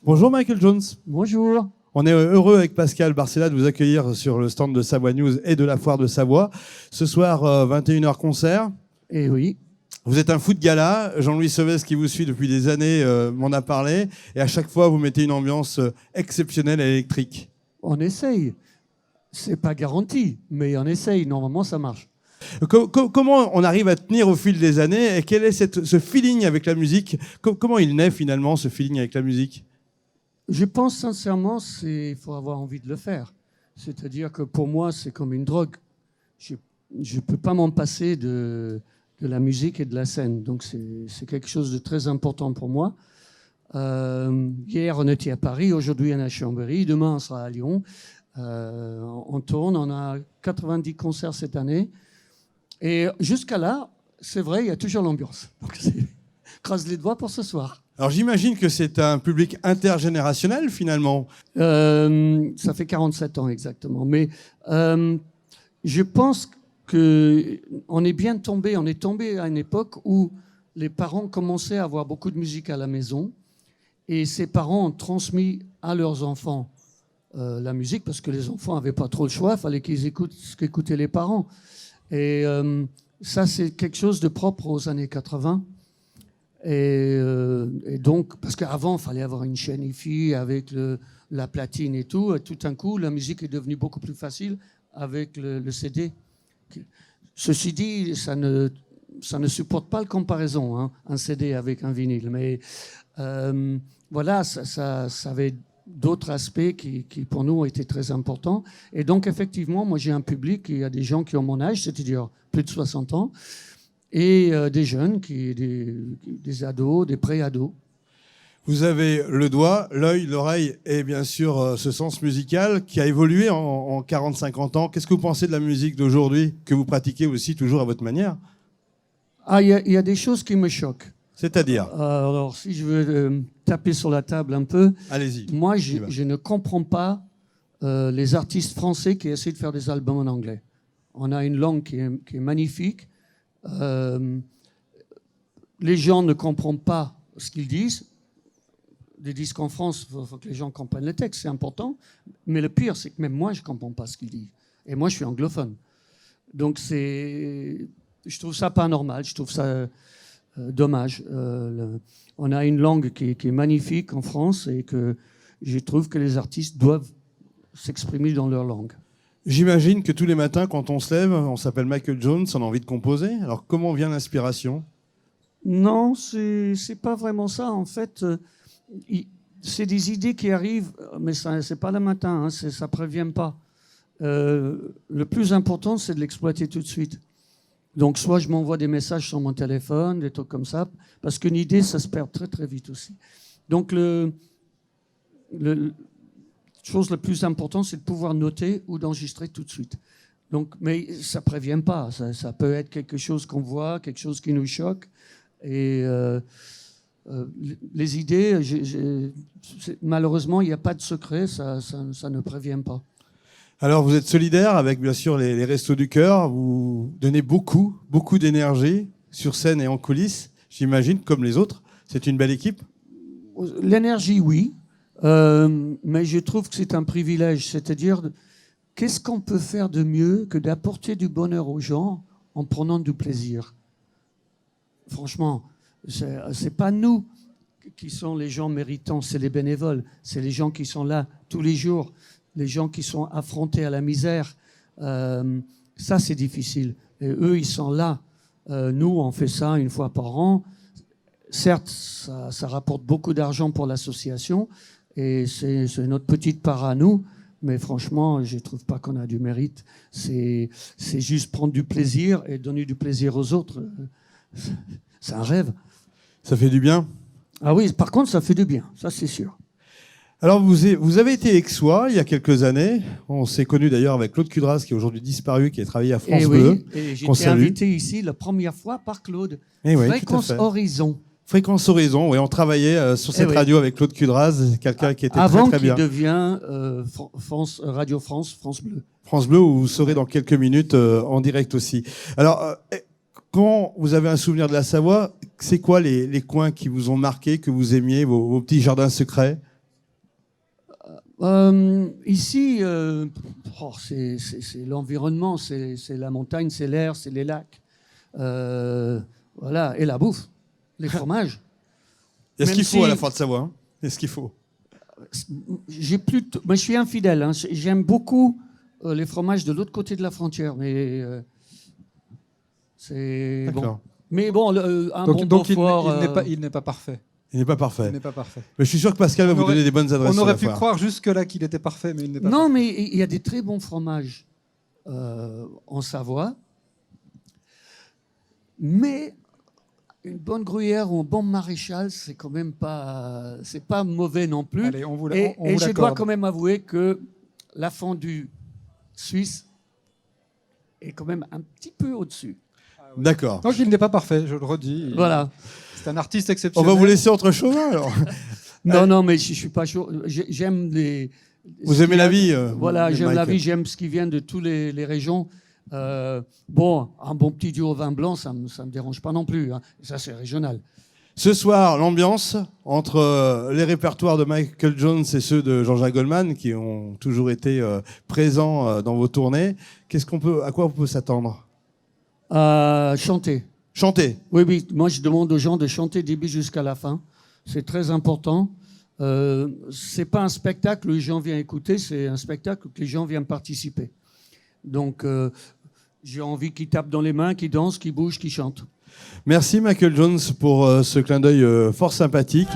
Bonjour Michael Jones. Bonjour. On est heureux avec Pascal Barcella de vous accueillir sur le stand de Savoie News et de la foire de Savoie. Ce soir, 21h concert. Eh oui. Vous êtes un fou de gala. Jean-Louis Sauves, qui vous suit depuis des années, m'en a parlé. Et à chaque fois, vous mettez une ambiance exceptionnelle et électrique. On essaye. C'est pas garanti, mais on essaye. Normalement, ça marche. Comment on arrive à tenir au fil des années et quel est ce feeling avec la musique? Comment il naît finalement, ce feeling avec la musique? Je pense sincèrement qu'il faut avoir envie de le faire. C'est-à-dire que pour moi, c'est comme une drogue. Je ne peux pas m'en passer de la musique et de la scène. Donc c'est quelque chose de très important pour moi. Hier, on était à Paris. Aujourd'hui, on est à Chambéry. Demain, on sera à Lyon. On tourne. On a 90 concerts cette année. Et jusqu'à là, c'est vrai, il y a toujours l'ambiance. Donc, croise les doigts pour ce soir. Alors j'imagine que c'est un public intergénérationnel finalement. Ça fait 47 ans exactement. Mais je pense qu'on est bien tombé. On est tombé à une époque où les parents commençaient à avoir beaucoup de musique à la maison. Et ces parents ont transmis à leurs enfants la musique parce que les enfants n'avaient pas trop le choix. Il fallait qu'ils écoutent ce qu'écoutaient les parents. Et ça, c'est quelque chose de propre aux années 80. Et donc, parce qu'avant, il fallait avoir une chaîne hi-fi avec la platine et tout. Et tout d'un coup, la musique est devenue beaucoup plus facile avec le CD. Ceci dit, ça ne supporte pas la comparaison, hein, un CD avec un vinyle. Mais voilà, ça avait d'autres aspects qui, pour nous, ont été très importants. Et donc, effectivement, moi, j'ai un public, il y a des gens qui ont mon âge, c'est-à-dire plus de 60 ans, et des jeunes, des ados, des pré-ados. Vous avez le doigt, l'œil, l'oreille et bien sûr ce sens musical qui a évolué en 40-50 ans. Qu'est-ce que vous pensez de la musique d'aujourd'hui, que vous pratiquez aussi toujours à votre manière? Ah, il y a des choses qui me choquent. C'est-à-dire? Alors, si je veux taper sur la table un peu, allez-y. Moi, je ne comprends pas les artistes français qui essaient de faire des albums en anglais. On a une langue qui est magnifique. Les gens ne comprennent pas ce qu'ils disent. Des disques en France, il faut que les gens comprennent le texte, c'est important. Mais le pire, c'est que même moi, je ne comprends pas ce qu'ils disent. Et moi, je suis anglophone. Donc, je trouve ça pas normal, je trouve ça dommage. On a une langue qui est magnifique en France et que je trouve que les artistes doivent s'exprimer dans leur langue. J'imagine que tous les matins, quand on se lève, on s'appelle Michael Jones, on a envie de composer. Alors, comment vient l'inspiration? Non, c'est pas vraiment ça. En fait, c'est des idées qui arrivent, mais c'est pas le matin, hein, ça prévient pas. Le plus important, c'est de l'exploiter tout de suite. Donc, soit je m'envoie des messages sur mon téléphone, des trucs comme ça, parce qu'une idée, ça se perd très, très vite aussi. Donc, la chose la plus importante, c'est de pouvoir noter ou d'enregistrer tout de suite. Donc, mais ça ne prévient pas. Ça peut être quelque chose qu'on voit, quelque chose qui nous choque. Et les idées, malheureusement, il n'y a pas de secret, ça ne prévient pas. Alors, vous êtes solidaire avec, bien sûr, les Restos du Cœur. Vous donnez beaucoup d'énergie sur scène et en coulisses, j'imagine, comme les autres. C'est une belle équipe? L'énergie, oui. Mais je trouve que c'est un privilège. C'est-à-dire, qu'est-ce qu'on peut faire de mieux que d'apporter du bonheur aux gens en prenant du plaisir? Franchement, c'est pas nous qui sont les gens méritants, c'est les bénévoles. C'est les gens qui sont là tous les jours. Les gens qui sont affrontés à la misère, ça c'est difficile. Et eux, ils sont là. Nous, on fait ça une fois par an. Certes, ça rapporte beaucoup d'argent pour l'association et c'est notre petite part à nous. Mais franchement, je ne trouve pas qu'on a du mérite. C'est juste prendre du plaisir et donner du plaisir aux autres. C'est un rêve. Ça fait du bien? Ah oui, par contre, ça fait du bien. Ça, c'est sûr. Alors, vous avez été aixois il y a quelques années. On s'est connu d'ailleurs avec Claude Cudras, qui est aujourd'hui disparu, qui a travaillé à France Bleu. Et j'ai été invité ici la première fois par Claude. Oui, Fréquence Horizon. Fréquence Horizon, oui. On travaillait sur cette radio avec Claude Cudras, quelqu'un qui était très très bien. Avant qu'il devienne Radio France, France Bleu. France Bleu, où vous serez dans quelques minutes en direct aussi. Alors, quand vous avez un souvenir de la Savoie, c'est quoi les coins qui vous ont marqué, que vous aimiez, vos petits jardins secrets? Ici, c'est l'environnement, c'est la montagne, c'est l'air, c'est les lacs. Voilà, et la bouffe, les fromages. Il y a ce Même qu'il faut si- à la Forte-Savoie. Hein. Il y a ce qu'il faut. Moi, je suis infidèle. Hein. J'aime beaucoup les fromages de l'autre côté de la frontière, mais c'est bon. D'accord. Mais bon, un Donc, bon donc il Beaufort, n'est pas parfait. Il n'est pas parfait. Il n'est pas parfait. Mais je suis sûr que Pascal va On vous aurait- donner des bonnes adresses. On sur aurait la pu foire. croire jusque-là qu'il était parfait, mais il n'est pas Non, parfait. mais il y a des très bons fromages en Savoie. Mais une bonne gruyère ou un bon maréchal, c'est quand même pas, c'est pas mauvais non plus. Allez, on vous Et je dois l'accorde. quand même avouer que la fondue suisse est quand même un petit peu au-dessus. D'accord. Donc il n'est pas parfait, je le redis. Voilà. C'est un artiste On exceptionnel. va vous laisser entre chauvin alors. Non, mais je suis pas chaud. J'aime les. Vous aimez la vie Voilà, j'aime la Michael. vie, j'aime ce qui vient de toutes les régions. Bon, un bon petit duo au vin blanc, ça me dérange pas non plus. Hein. Ça, c'est régional. Ce soir, l'ambiance entre les répertoires de Michael Jones et ceux de Jean-Jacques Goldman, qui ont toujours été présents dans vos tournées, à quoi on peut s'attendre? Chanter. Chanter. Oui, moi je demande aux gens de chanter du début jusqu'à la fin. C'est très important. C'est pas un spectacle où les gens viennent écouter, c'est un spectacle où les gens viennent participer. Donc j'ai envie qu'ils tapent dans les mains, qu'ils dansent, qu'ils bougent, qu'ils chantent. Merci Michael Jones pour ce clin d'œil fort sympathique.